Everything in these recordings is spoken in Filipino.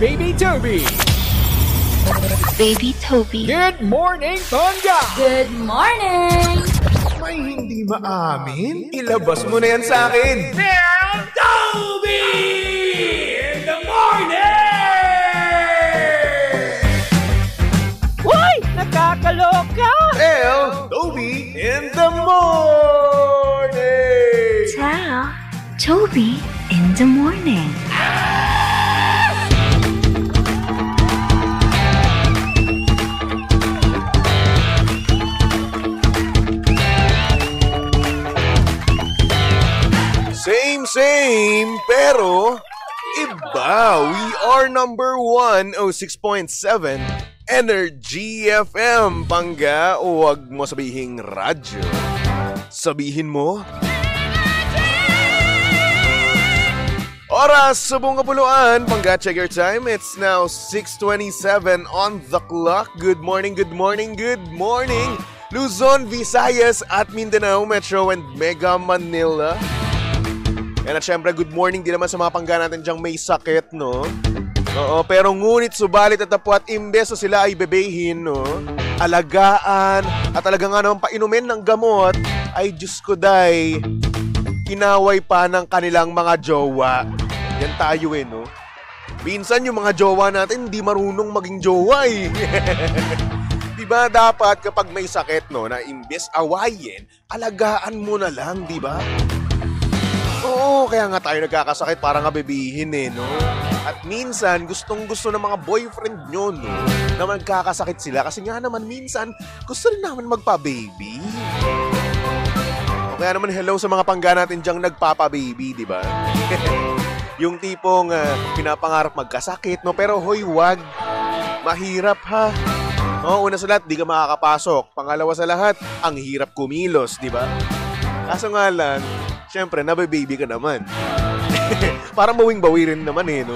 Baby Toby. Baby Toby. Good morning, Tonga! Good morning! May hindi maamin? Ilabas mo na yan sa akin! Del Toby! In the morning! Hoy! Nakakaloka! Del Toby in the morning! Tell Toby in the morning. Same, pero iba. We are number 106.7 Energy FM. Pangga, huwag mo sabihin radyo. Sabihin mo oras sa buong kapuluan. Pangga, check your time. It's now 6:27 on the clock. Good morning, good morning, good morning. Luzon, Visayas at Mindanao, Metro and Mega Manila. At syempre, good morning din naman sa mga pangga natin dyang may sakit, no? Oo, pero ngunit subalit at tapwat, imbes na sila ay bebehin, no? Alagaan at talaga nga naman painumin ng gamot, ay Diyos ko day, inaway pa ng kanilang mga jowa. Yan tayo no? Minsan yung mga jowa natin hindi marunong maging jowa eh. Diba dapat kapag may sakit, no, na imbes awayin, alagaan mo na lang, diba? Oo, kaya nga tayo nagkakasakit para nga bebihin no? At minsan, gustong-gusto ng mga boyfriend nyo, no? Na magkakasakit sila kasi nga naman minsan, gusto rin naman magpa-baby. O kaya naman hello sa mga pangga natin dyang nagpapa-baby, di ba? Yung tipong pinapangarap magkasakit, no? Pero hoy, wag. Mahirap ha. O, una sa lahat, di ka makakapasok. Pangalawa sa lahat, ang hirap kumilos, di ba? Kaso nga lang, siyempre, nabe-baby ka naman. Parang bawing-bawi rin naman no?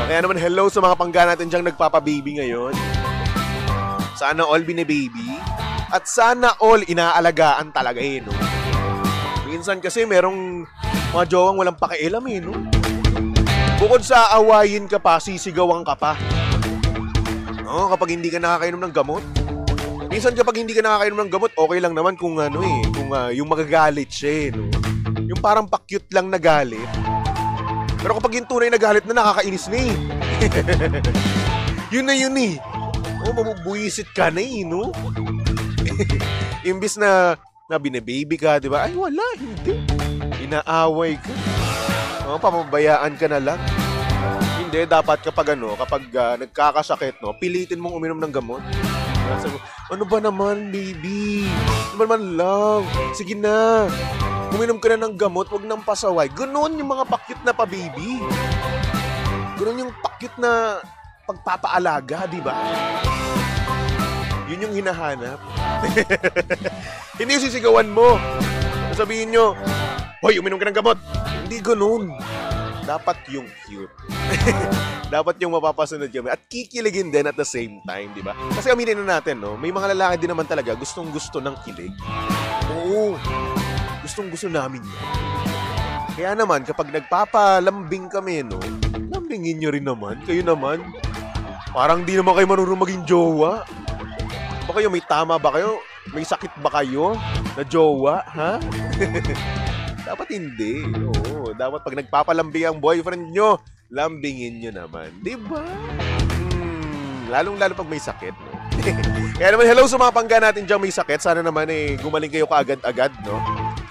Kaya naman, hello sa mga pangga natin dyang nagpapa-baby ngayon. Sana all bine-baby. At sana all inaalagaan talaga no? Minsan kasi merong mga jowang walang pakialam no? Bukod sa awayin ka pa, sisigawan ka pa. No? Kapag hindi ka nakakainom ng gamot. Minsan kapag hindi ka nakakainom ng gamot, okay lang naman kung kung yung magagalit siya no? Yung parang pa-cute lang na galit. Pero kapag yung tunay na galit na, nakakainis na Yun na yun mabubuisit ka na no? Imbis na bine-baby ka, di ba? Ay wala, hindi. Inaaway ka. Papabayaan ka na lang. Hindi, dapat kapag nagkakasakit, no, pilitin mong uminom ng gamot. Ano ba naman, baby? Ano ba naman, love? Sige na. Uminom ka na ng gamot, wag nang pasaway. Ganon yung mga pakyut na pa-baby. Ganon yung pakyut na pagpapaalaga, di ba? Yun yung hinahanap. Hindi yung sisigawan mo. Sabihin nyo, hoy, uminom ka ng gamot. Hindi ganon. Dapat yung cute. Dapat yung mapapasunod kami. At kikiligin din at the same time, di ba? Kasi aminin na natin, no? May mga lalaki din naman talaga gustong-gusto ng kilig. Oo. Gustong-gusto namin yun. Kaya naman, kapag nagpapalambing kami, no? Lambingin nyo rin naman. Kayo naman. Parang di naman kayo marunong maging jowa. Ba kayo, may tama ba kayo? May sakit ba kayo na jowa, ha? Dapat hindi. Oo, dapat pag nagpapalambing ang boyfriend nyo, lambingin nyo naman. Diba? Lalong-lalo pag may sakit, no? Kaya naman, hello sa mga pangga natin dyan may sakit. Sana naman gumaling kayo kaagad-agad, no?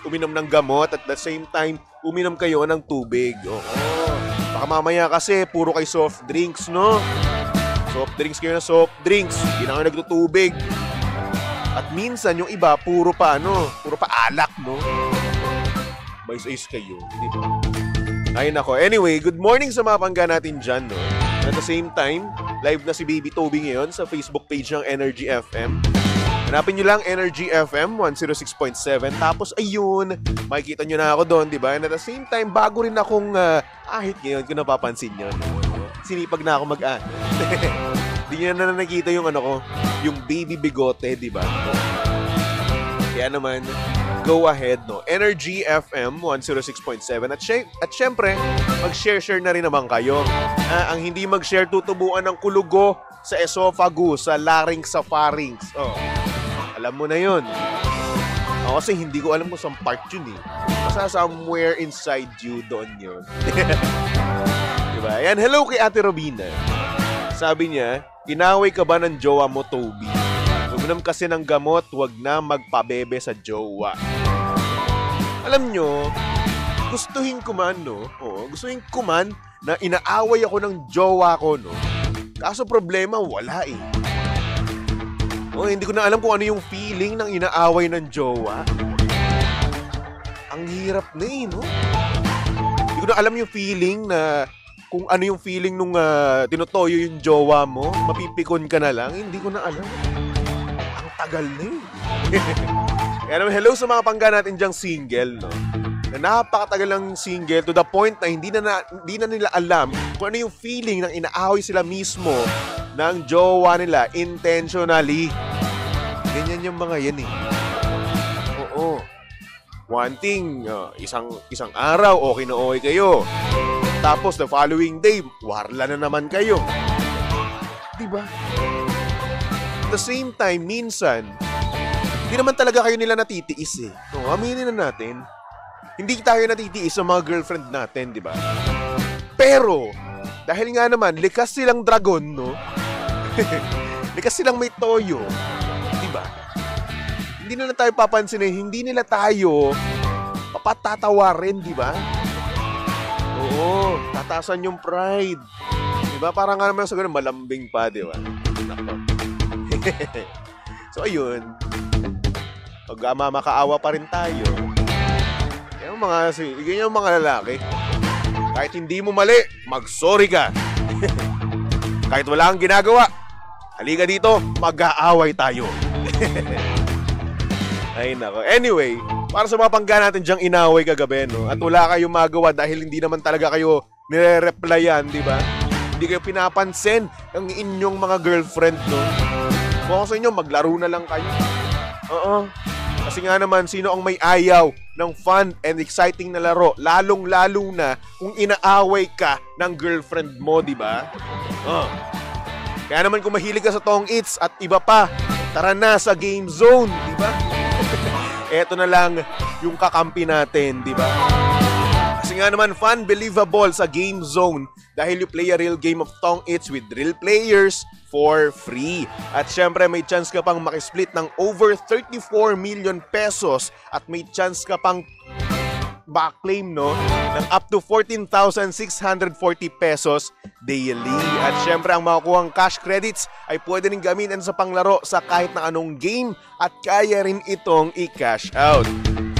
Uminom ng gamot at the same time, uminom kayo ng tubig. Oo. Baka mamaya kasi, puro kayo soft drinks, no? Soft drinks kayo na soft drinks. Hindi na kayo nagtutubig. At minsan, yung iba, puro pa alak, no? Bayos-ayos kayo, di ba? Ay nako. Anyway, good morning sa mga pangga natin dyan, no? At the same time, live na si Baby Toby ngayon sa Facebook page ng Energy FM. Hanapin nyo lang Energy FM 106.7. Tapos ayun, makikita nyo na ako doon, di ba? And at the same time, bago rin akong ahit ngayon kung napapansin nyo. Sinipag na ako mag-ahit. Di nyo na nakita yung yung baby bigote, di ba? Kaya naman, go ahead, no? Energy FM 106.7 at syempre, mag-share na rin naman kayo Ang hindi mag-share tutubuan ng kulugo sa esophagus, sa larynx, sa pharynx. Oh. Alam mo na yun. Kasi hindi ko alam kung saan part yun eh. Basta somewhere inside you, doon yun. Diba? Yan, hello kay Ate Robina. Sabi niya, inaway ka ba ng jowa mo, Toby? Uminom kasi ng gamot, wag na magpabebe sa jowa. Alam nyo, gustuhin ko man, no? Gustuhin ko man na inaaway ako ng jowa ko, no? Kaso problema, wala eh. Hindi ko na alam kung ano yung feeling ng inaaway ng jowa. Ang hirap na eh, no? Hindi ko na alam yung feeling na kung ano yung feeling nung tinutoyo yung jowa mo, mapipikon ka na lang. Hindi ko na alam. Ang tagal na eh. Kaya naman, hello sa mga pangga natin dyang single, no? Na napakatagal ng single to the point na hindi na nila alam kung ano yung feeling ng inaaway sila mismo ng jowa nila intentionally. Ganyan yung mga yan eh. Oo. One thing, isang araw okay na okay kayo. Tapos the following day, warla na naman kayo. Diba? At the same time, minsan, hindi naman talaga kayo nila natitiis eh. Aminin na natin. Hindi tayo natitiis sa mga girlfriend natin, di ba? Pero, dahil nga naman, likas silang dragon, no? Likas silang may toyo. Di ba? Hindi na tayo papansin eh. Hindi nila tayo papatatawarin, di ba? Oo, tatasan yung pride. Di ba? Parang nga naman sa ganun, malambing pa, di ba? So, ayun. Pag makaawa pa rin tayo. Yung mga lalaki, kahit hindi mo mali, mag-sorry ka. Kahit wala kang ginagawa, halika dito, mag-aaway tayo. Ay nako. Anyway, para sa mga pangga natin dyang inaway kagabi, no? At wala kayong magawa dahil hindi naman talaga kayo nire-replyan, di ba? Hindi kayo pinapansin ng inyong mga girlfriend, no? Kung sa inyo, maglaro na lang kayo. Kasi nga naman, sino ang may ayaw ng fun and exciting na laro? Lalong-lalo na kung inaaway ka ng girlfriend mo, di ba? Kaya naman kung mahilig ka sa Tong Its at iba pa, tara na sa Game Zone, di ba? Eto na lang yung kakampi natin, di ba? Kasi nga naman, fun, believable sa Game Zone dahil you play a real game of Tong Its with real players for free. At syempre, may chance ka pang makisplit ng over 34 million pesos at may chance ka pang backclaim, no? Ng up to 14,640 pesos daily. At syempre, ang makukuhang cash credits ay pwede rin gamitin sa panglaro sa kahit na anong game at kaya rin itong i-cash out.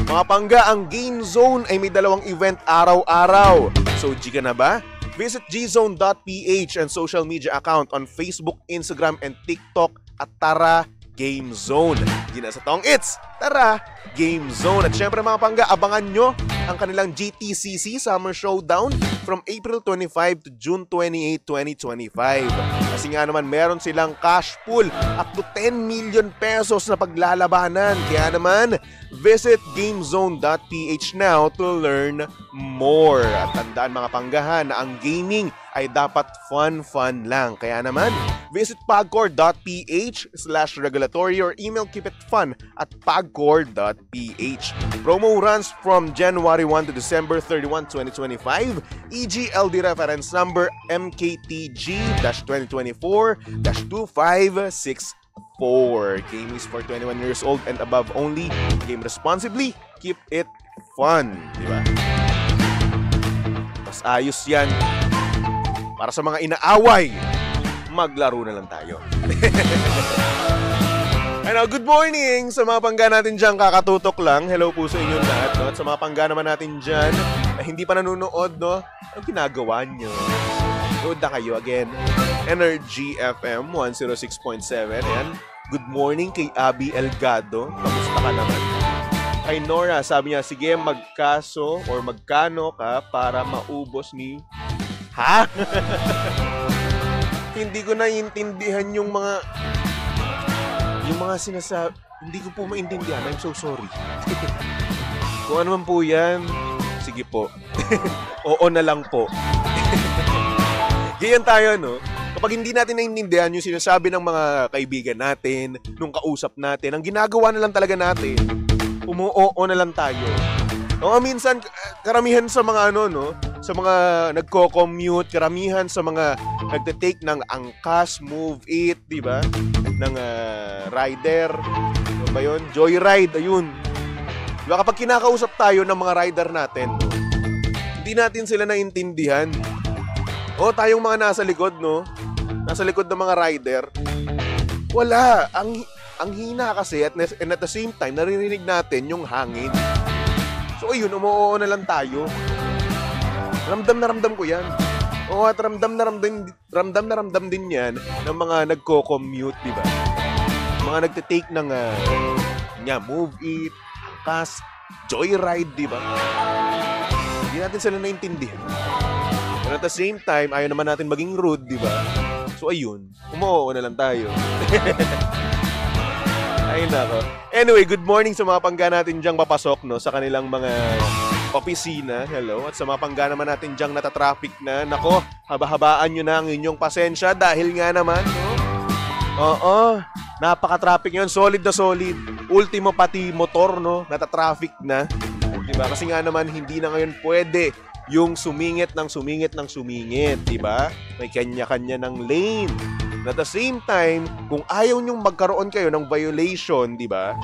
Mga pangga, ang Game Zone ay may 2 event araw-araw. So, G ka na ba? Visit gzone.ph and social media account on Facebook, Instagram, and TikTok at tara Game Zone. Hindi na sa Tong Its, tara Game Zone. At syempre mga pangga, abangan nyo ang kanilang GTCC Summer Showdown from April 25 to June 28, 2025. Kasi nga naman meron silang cash pool up to 10 million pesos na paglalabanan. Kaya naman, visit gamezone.ph now to learn more. At tandaan mga panggahan na ang gaming ay dapat fun lang. Kaya naman, visit pagcor.ph/regulatory or email keepitfun@pagcor.ph. Promo runs from January 1 to December 31, 2025. EGLD reference number MKTG-2024-2564. Game is for 21 years old and above only. Game responsibly. Keep it fun. Diba? Mas ayos yan. Para sa mga inaaway, maglaro na lang tayo. Ano, good morning sa mga pangga natin dyan, kakatutok lang. Hello po sa inyong lahat, no? At sa mga pangga naman natin dyan na hindi pa nanonood, no? Ang ginagawa nyo? Load na kayo again. Energy FM 106.7. Ayan. Good morning kay Abby Elgado. Kamusta ka naman? Kay Nora, sabi niya, sige magkaso or magkano ka para maubos ni... Ha? Hindi ko naiintindihan yung mga sinasabi. Hindi ko po maintindihan. I'm so sorry. Kung ano man po yan, sige po. Oo na lang po. Ganyan tayo, no? Kapag hindi natin naiintindihan yung sinasabi ng mga kaibigan natin, nung kausap natin, ang ginagawa na lang talaga natin, umuoo na lang tayo. O minsan, karamihan sa mga sa mga nagko-commute, karamihan sa mga nagte-take ng angkas, move it, di ba? Ng rider, ano ba yun? Joyride, ayun. Diba kapag kinakausap tayo ng mga rider natin, hindi natin sila naintindihan. O tayong mga nasa likod, no? Nasa likod ng mga rider, wala. Ang hina kasi and at the same time, naririnig natin yung hangin. So ayun, umuoo na lang tayo. Ramdam na ramdam ko yan. O at ramdam na ramdam din yan ng mga nagko-commute, di ba? Mga nagte-take ng move it, angkas, joyride, di ba? Hindi natin sila naintindihan. And at the same time, ayaw naman natin maging rude, di ba? So ayun, umuoo na lang tayo. Ayun ako. Anyway, good morning sa mga pangga natin diyang papasok, no, sa kanilang mga opisina. Hello. At sa mga pangga naman natin diyang natatraffic na. Nako, haba-habaan nyo na ang inyong pasensya dahil nga naman, no? Oo, napaka-traffic yun. Solid na solid. Ultimo pati motor, no, natatraffic na. Diba? Kasi nga naman, hindi na ngayon pwede yung sumingit, diba? May kanya-kanya ng lane. At the same time, kung ayaw nyong magkaroon kayo ng violation, diba?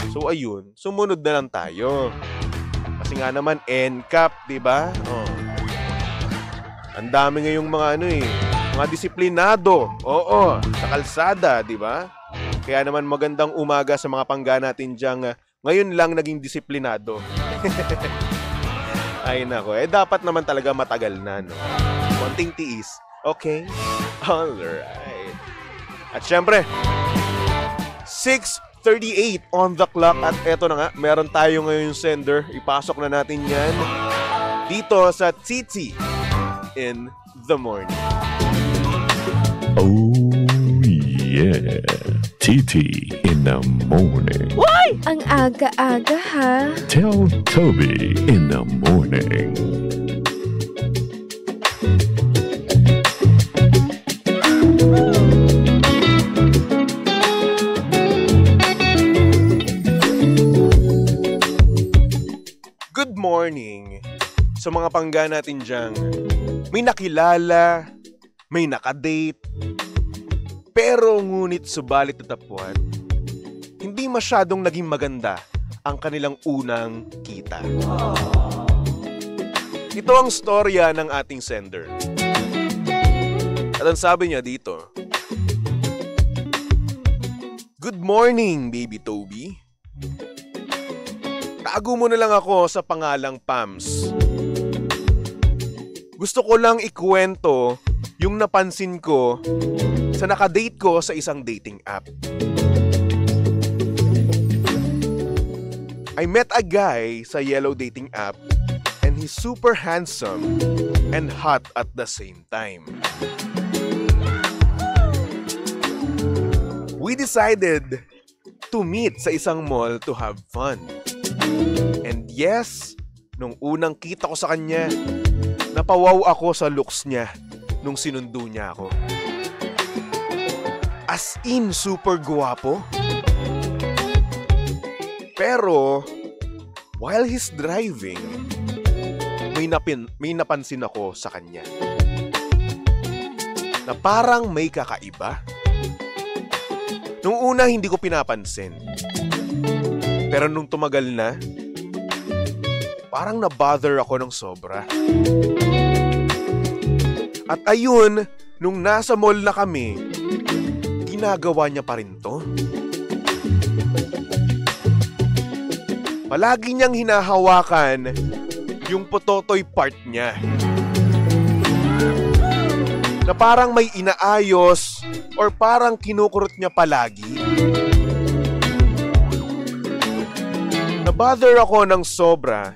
So ayun, sumunod na lang tayo. Kasi nga naman, NCAP, diba? Oh. Ang dami ngayong mga disiplinado. Oo, sa kalsada, diba? Kaya naman magandang umaga sa mga pangga natin diyang ngayon lang naging disiplinado. Ay nako, dapat naman talaga matagal na, no? Konting tiis. Okay? Alright. At syempre, 6:38 on the clock. At eto na nga, meron tayo ngayon sender. Ipasok na natin yan dito sa Titi in the morning. Oh yeah, Titi in the morning. Why? Ang aga-aga ha. Tell Toby in the morning. Good morning sa mga pangga natin diyang may nakilala, may nakadate, pero ngunit subalit natapwan, hindi masyadong naging maganda ang kanilang unang kita. Ito ang storya ng ating sender. At ang sabi niya dito, "Good morning, baby Toby. Tago mo na lang ako sa pangalang Pams. Gusto ko lang ikwento yung napansin ko sa nakadate ko sa isang dating app. I met a guy sa Yellow dating app and he's super handsome and hot at the same time. We decided to meet sa isang mall to have fun. And yes, nung unang kita ko sa kanya, napawaw ako sa looks niya nung sinundo niya ako. As in, super guwapo. Pero, while he's driving, may napansin ako sa kanya. Na parang may kakaiba. Nung una, hindi ko pinapansin. Pero nung tumagal na, parang na-bother ako ng sobra. At ayun, nung nasa mall na kami, ginagawa niya pa rin to. Palagi niyang hinahawakan yung pototoy part niya. Na parang may inaayos or parang kinukurot niya palagi. Na-bother ako ng sobra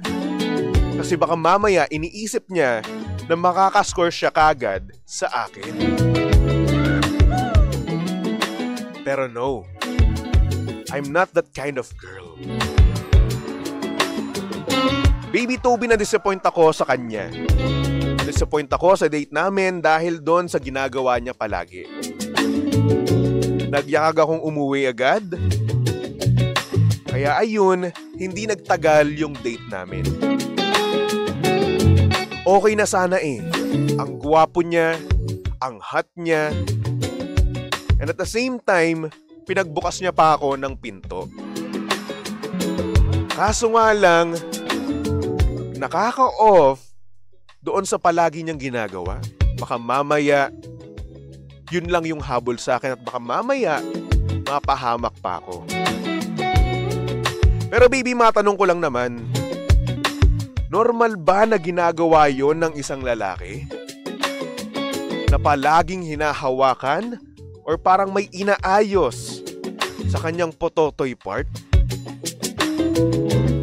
kasi baka mamaya iniisip niya na makakascore siya kagad sa akin. Pero no, I'm not that kind of girl. Baby Toby, na-disappoint ako sa kanya. Na-disappoint ako sa date namin dahil doon sa ginagawa niya palagi. Nagyakag akong umuwi agad. Kaya ayun, hindi nagtagal yung date namin. Okay na sana eh. Ang gwapo niya, ang hot niya. And at the same time, pinagbukas niya pa ako ng pinto. Kaso nga lang, nakaka-off doon sa palagi niyang ginagawa. Baka mamaya, yun lang yung habol sa akin at baka mamaya, mapahamak pa ako. Pero baby, matanong ko lang naman, normal ba na ginagawa yon ng isang lalaki? Na palaging hinahawakan? Or parang may inaayos sa kanyang pototoy part?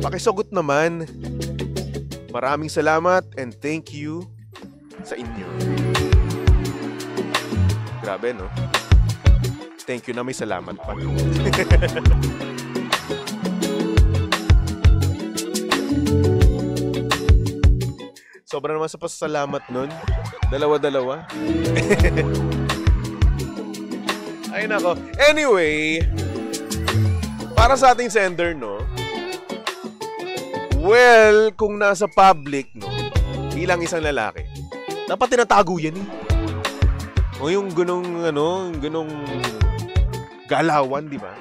Pakisagot naman. Maraming salamat and thank you sa inyo. Grabe, no? Thank you na may salamat pa. Sobra naman sa pasasalamat nun. Dalawa-dalawa. Ay nako. Anyway, para sa ating sender, no? Well, kung nasa public, no, bilang isang lalaki, dapat tinatago yan eh. O yung ganong galawan, di ba?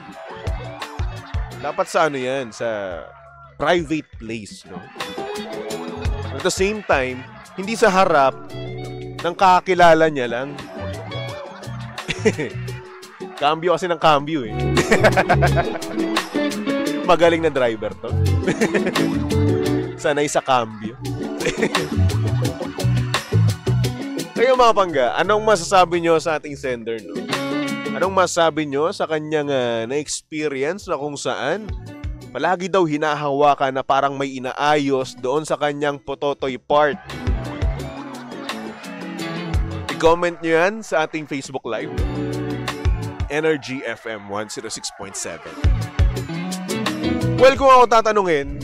Dapat sa ano yan, sa private place, no? At the same time, hindi sa harap ng kakilala niya lang. Cambio kasi ng cambio eh. Magaling na driver to. Sanay sa cambio. Kayo mga pangga, anong masasabi nyo sa ating sender, no? Anong masasabi nyo sa kanyang na-experience na kung saan palagi daw hinahawakan na parang may inaayos doon sa kanyang pototoy part? I-comment nyo yan sa ating Facebook Live. Energy FM 106.7. Well, kung ako tatanungin,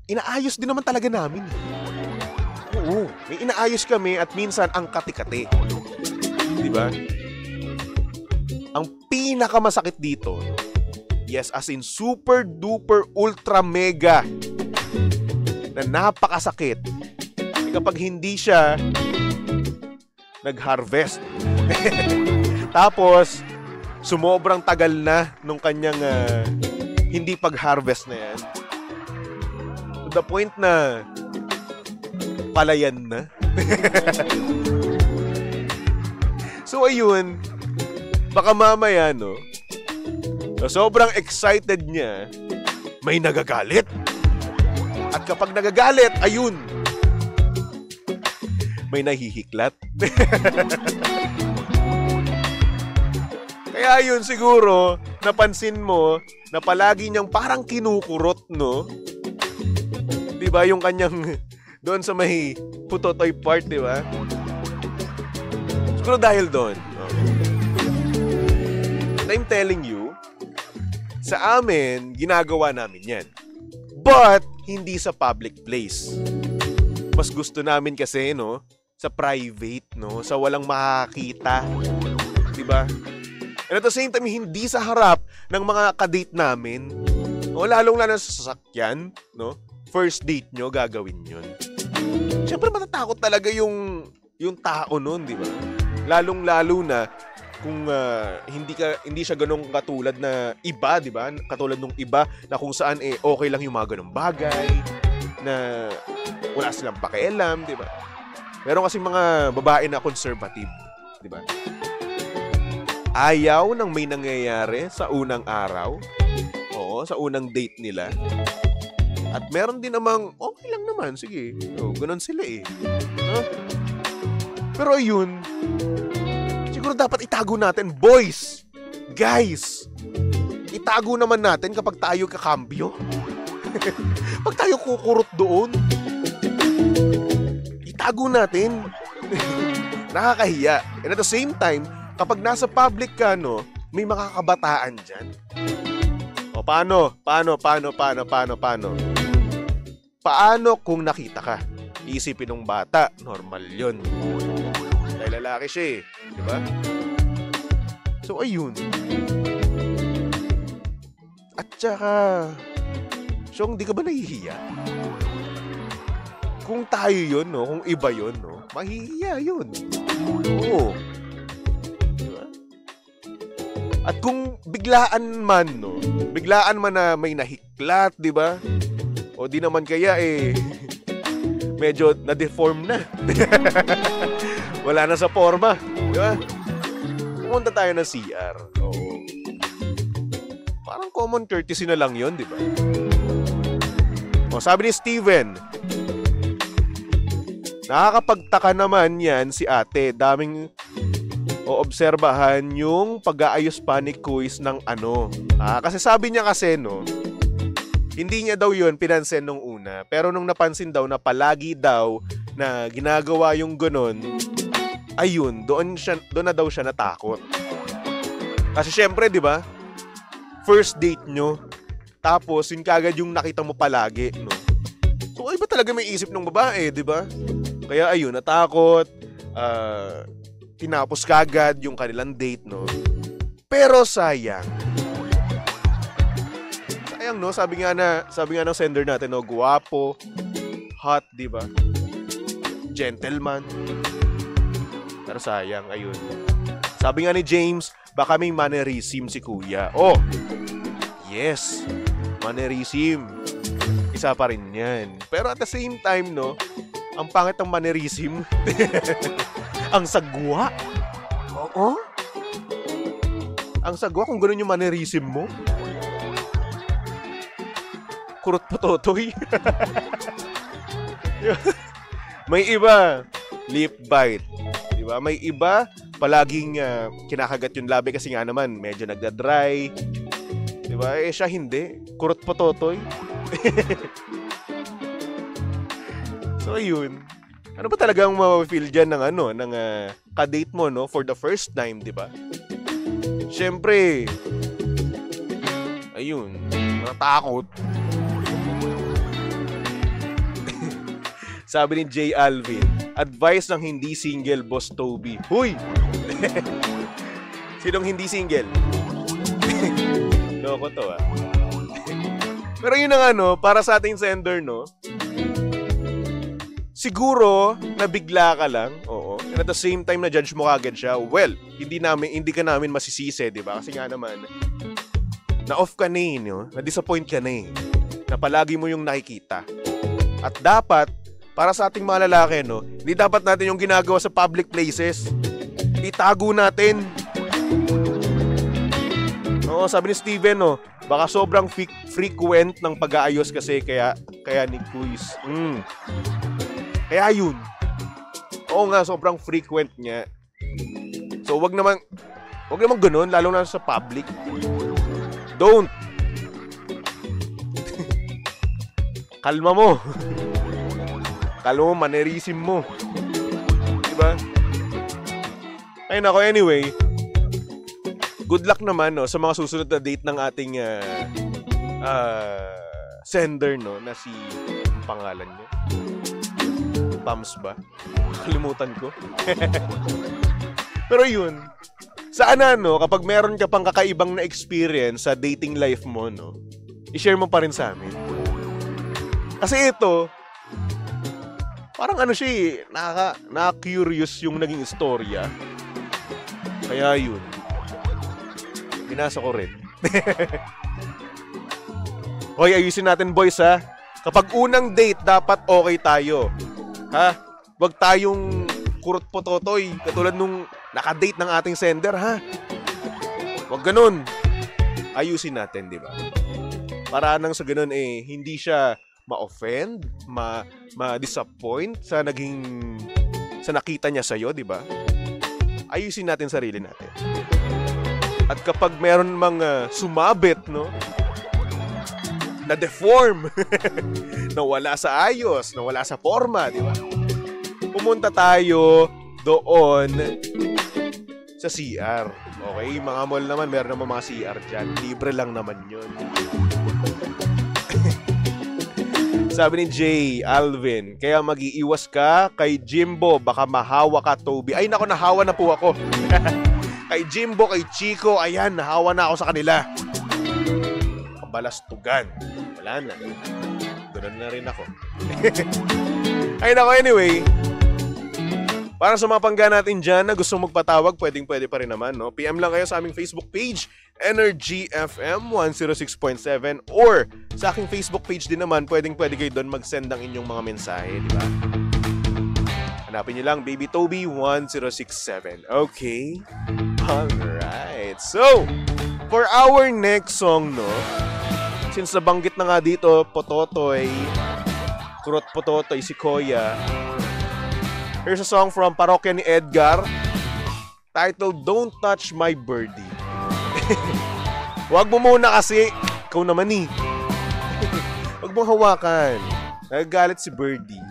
inaayos din naman talaga namin. Oo, may inaayos kami at minsan ang kati-kati. Diba? Ang pinakamasakit dito, yes, as in super duper ultra mega na napakasakit kapag hindi siya nag-harvest. Tapos sumobrang tagal na nung kanyang hindi pag-harvest na yan. To the point na palayan na. So ayun, baka mamaya, no, sobrang excited niya, may nagagalit. At kapag nagagalit, ayun, may nahihiklat. Kaya yun siguro, napansin mo na palagi niyang parang kinukurot, no? Diba yung kanyang doon sa may putotoy part, diba? Siguro dahil doon. No? And I'm telling you, sa amin, ginagawa namin yan. But, hindi sa public place. Mas gusto namin kasi, no? Sa private, no? Sa walang makakita. Diba? And at the same time, hindi sa harap ng mga kadate namin. O lalong-lalo sa sasakyan, no? First date nyo, gagawin yun. Siyempre, matatakot talaga yung tao nun, di ba? Lalong-lalo na kung hindi siya ganong katulad na iba, di ba? Katulad nung iba na kung saan okay lang yung mga ganong bagay, na wala silang pakialam, di ba? Meron kasi mga babae na conservative, di ba? Ayaw nang may nangyayari sa unang araw. Oo, sa unang date nila. At meron din namang, okay lang naman, sige. O, ganun sila eh. Huh? Pero yun, siguro dapat itago natin, boys, guys. Itago naman natin kapag tayo kakambyo. Pag tayo kukurot doon, itago natin. Nakakahiya. And at the same time, kapag nasa public ka, no, may makakabataan dyan. O, paano? paano kung nakita ka? Iisipin ng bata, normal yun. Dahil lalaki siya eh. Diba? So, ayun. At saka, Syong, di ka ba nahihiya? Kung tayo yun, no? Kung iba yun, no? Mahihiya yun. Oo. Diba? At kung biglaan man, no? Biglaan man na may nahiklat, di ba? O di naman kaya eh medyo na-deform na. Wala na sa forma, di ba? Pumunta tayo ng CR. Oo. Parang common courtesy na lang 'yon, di ba? O sabi ni Steven, nakakapagtaka naman yan si ate. Daming oobserbahan yung pag-aayos pa ni Kuis ng ano. Kasi sabi niya kasi, no, hindi niya daw yun pinansin nung una. Pero nung napansin daw na palagi daw na ginagawa yung ganon, ayun, doon na daw siya natakot. Kasi syempre, di ba? First date nyo. Tapos, yun kagad yung nakita mo palagi, no? So, iba talaga may isip ng babae, di ba? Kaya ayun, natakot. Tinapos kagad yung kanilang date, no? Pero sayang. Sayang, no? Sabi nga ng sender natin, no? Guwapo, hot, di ba? Gentleman. Pero sayang, ayun. Sabi nga ni James, baka may mannerism si kuya. Oh, yes. Mannerism. Isa pa rin yan. Pero at the same time, no? Ang pangit ng mannerism. Ang sagwa. Oo. Ang sagwa kung gano'n yung mannerism mo. Kurot pototoy. May iba, lip bite. Diba? May iba, palaging kinakagat yung labi kasi nga naman, medyo nagda-dry. Diba? Eh siya hindi. Kurot pototoy. So, ayun. Ano ba talagang ma-feel dyan ng ng ka-date mo, no? For the first time, diba? Siyempre, ayun, natakot. Sabi ni J. Alvin, advice ng hindi single, Boss Toby. Huy! Sinong hindi single? Loko to, ah. Pero yun ang para sa ating sender, no? Siguro, nabigla ka lang, oo. And at the same time, na-judge mo kagad siya. Well, hindi ka namin masisisi, di ba? Kasi nga naman, na-off ka na eh, no? Na-disappoint ka na eh. Na palagi mo yung nakikita. At dapat, para sa ating mga lalaki, no? Hindi dapat natin yung ginagawa sa public places. Itago natin. Oo, sabi ni Steven, no? Baka sobrang frequent ng pag-aayos kasi kaya ni Kuis. Kaya yun. Oo nga, sobrang frequent niya. So, wag naman ganun, lalo na sa public. Don't. Kalma mo. Kalma mo, mannerism mo. Diba? Ay nako, anyway. Good luck naman, no, sa mga susunod na date ng ating sender, no, na si pangalan niya. Pams ba? Kalimutan ko. Pero yun, sana, no, kapag meron ka pang kakaibang na experience sa dating life mo, no, i-share mo pa rin sa amin. Kasi ito, parang siya, nakaka-curious yung naging istorya. Kaya yun, binasa ko rin. Hoy, ayusin natin, boys, ha? Kapag unang date, dapat okay tayo. Ha? Wag tayong kurot pototoy katulad nung nakadate ng ating sender, ha? Wag ganun. Ayusin natin, di ba? Para nang sa ganun hindi siya ma-offend, ma-disappoint sa nakita niya sa'yo, di ba? Ayusin natin sarili natin. At kapag meron mga sumabit, no? Na-deform, nawala sa ayos, nawala sa forma, di ba? Pumunta tayo doon sa CR. Okay, mga mall naman, meron naman mga CR dyan. Libre lang naman yun. Sabi ni Jay Alvin, kaya mag-iiwas ka kay Jimbo, baka mahawa ka, Toby. Ay nako, nahawa na po ako. Kay Jimbo, kay Chico, ayan, nahawa na ako sa kanila. Kabalastugan. Wala na. Ganun na rin ako. Ay nako, anyway. Para sa mga pangga natin dyan na gusto magpatawag, pwede pa rin naman, no? PM lang kayo sa aming Facebook page, Energy FM 106.7, or sa aking Facebook page din naman, pwede kayo doon mag-send ng inyong mga mensahe, di ba? Hanapin nyo lang, Baby Toby 1067. Okay? Alright. So, for our next song, no? Since nabanggit na nga dito, Pototoy, Kurot Pototoy, si Koya. Here's a song from Parokya ni Edgar, titled Don't Touch My Birdie. Huwag mo muna kasi, ikaw naman eh. Huwag mong hawakan. Nagagalit si Birdie.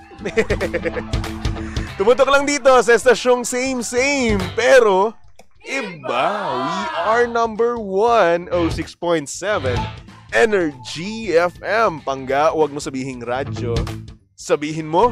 Tumutok lang dito sa estasyong same, pero iba. We are number 106.7 Energy FM. Pangga, huwag mo sabihing radyo. Sabihin mo,